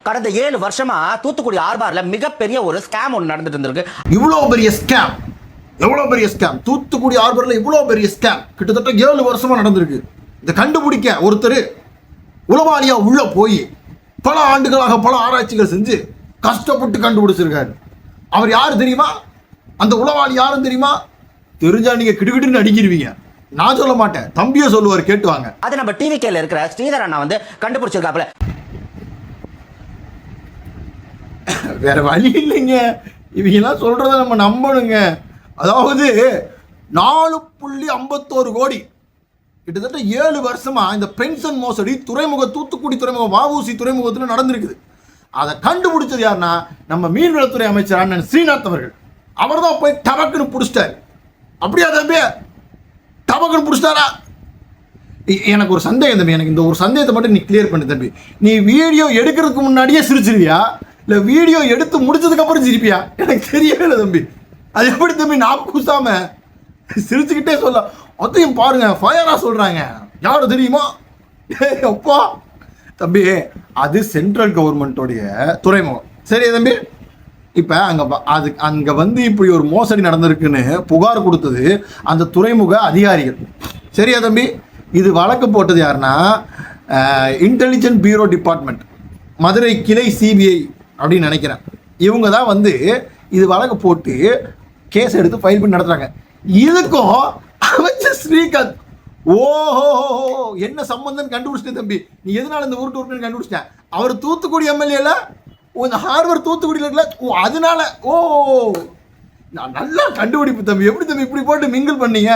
கடந்த 7 வருஷமா தூத்துக்குடி ஆர்பார்ல மிகப்பெரிய ஒரு ஸ்கேம் ஒன்று நடந்துட்டு இருந்திருக்கு. இவ்வளவு பெரிய ஸ்கேம், எவ்வளவு பெரிய ஸ்கேம் தூத்துக்குடி ஆர்பர்ல இவ்வளவு பெரிய ஸ்கேம் கிட்டத்தட்ட 7 வருஷமா நடந்திருக்கு. இதை கண்டுபிடிக்க ஒருத்தர் உளவாளியா உள்ள போய் பல ஆண்டுகளாக பல ஆராய்ச்சிகள் செஞ்சு கஷ்டப்பட்டு கண்டுபிடிச்சிருக்காரு. அவர் யாரு தெரியுமா? அந்த உளவாளி யாரும் தெரியுமா? தெரிஞ்சா நீங்க கிடுகிடுன்னு அடிக்கிருவீங்க. நான் சொல்ல மாட்டேன், தம்பியை சொல்லுவார், கேட்டுவாங்க. அது நம்ம டிவிகேல இருக்கிற ஸ்ரீதர் அண்ணா வந்து கண்டுபிடிச்சிருக்காப்ல. வேற வழி இல்லைங்க, இவங்க எல்லாம் சொல்றத நம்ம நம்பணுங்க. அதாவது 4.51 கோடி கிட்டத்தட்ட 7 வருஷமா இந்த பென்ஷன் மோசடி தூத்துக்குடி துறைமுகம் வஉசி துறைமுகத்தில் நடந்திருக்குது. அதை கண்டுபிடிச்சது யாருன்னா நம்ம மீன்வளத்துறை அமைச்சர் அண்ணன் ஸ்ரீநாத் அவர்கள். அவர் தான் போய் டபக்குன்னு பிடிச்சிட்டாரு. அப்படியா தம்பி? டபக்குன்னு பிடிச்சிட்டாரா? எனக்கு ஒரு சந்தேகம் தம்பி, எனக்கு இந்த ஒரு சந்தேகத்தை மட்டும் நீ கிளியர் பண்ணு தம்பி. நீ வீடியோ எடுக்கிறதுக்கு முன்னாடியே சிரிச்சிருவியா இல்லை வீடியோ எடுத்து முடிச்சதுக்கு அப்புறம் சிரிப்பியா? எனக்கு தெரியவே இல்லை தம்பி. அது எப்படி தம்பி நான் கூசாம சிரிச்சுக்கிட்டே சொல்ல? அதையும் பாருங்க, ஃபயரா சொல்றாங்க. யாரு தெரியுமா? அப்பா தம்பி, அது சென்ட்ரல் கவர்மெண்டோடைய துறைமுகம். சரி தம்பி, இப்போ அங்கே வந்து இப்படி ஒரு மோசடி நடந்திருக்குன்னு புகார் கொடுத்தது அந்த துறைமுக அதிகாரிகள். சரியா தம்பி? இது வழக்கு போட்டது யாருன்னா இன்டெலிஜென்ட் பியூரோ டிபார்ட்மெண்ட், மதுரை கிளை சிபிஐ அப்படின்னு நினைக்கிறேன். இவங்க தான் வந்து இது வழக்கு போட்டு கேஸ் எடுத்து ஃபைல் பண்ணி நடத்துறாங்க. இதுக்கும் அமைச்சர் ஸ்ரீகாந்த் ஓஹோ என்ன சம்பந்தம் கண்டுபிடிச்சிட்டேன் தம்பி. நீ எதனால இந்த ஊருக்கு கண்டுபிடிச்சிட்டேன்? அவர் தூத்துக்குடி எம்எல்ஏல, இந்த ஹார்பர் தூத்துக்குடியில் இருக்கல, ஓ அதனால. ஓ நான் நல்லா கண்டுபிடிப்பு தம்பி. எப்படி தம்பி இப்படி போட்டு மிங்கிள் பண்ணீங்க?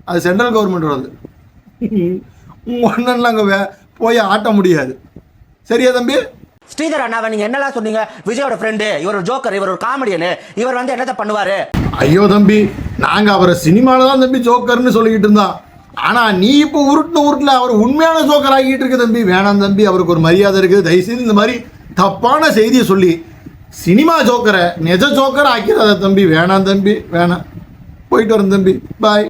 அது சென்ட்ரல் கவர்மெண்ட் வருது. ஒன்றும் அங்கே போய் ஆட்ட முடியாது. சரியா தம்பி? ஸ்ரீதர் அண்ணாவை நீங்க என்னெல்லாம் சொன்னீங்க? விஜயோட ஃப்ரெண்டு, இவர் ஒரு ஜோக்கர், இவர் ஒரு காமெடியனு, இவர் வந்து என்னத்தை பண்ணுவாரு? ஐயோ தம்பி, நாங்கள் அவரை சினிமாவில் தான் தம்பி ஜோக்கர்னு சொல்லிக்கிட்டு இருந்தோம். ஆனால் நீ இப்போ உருட்டில் அவர் உண்மையான ஜோக்கர் ஆகிட்டு இருக்கு தம்பி. வேணாம் தம்பி, அவருக்கு ஒரு மரியாதை இருக்குது. தயவுசெய்து இந்த மாதிரி தப்பான செய்தியை சொல்லி சினிமா ஜோக்கரை நெஜ ஜோக்கர் ஆக்கிறாத தம்பி. வேணாம் தம்பி, வேணாம். போயிட்டு வரேன் தம்பி, பாய்.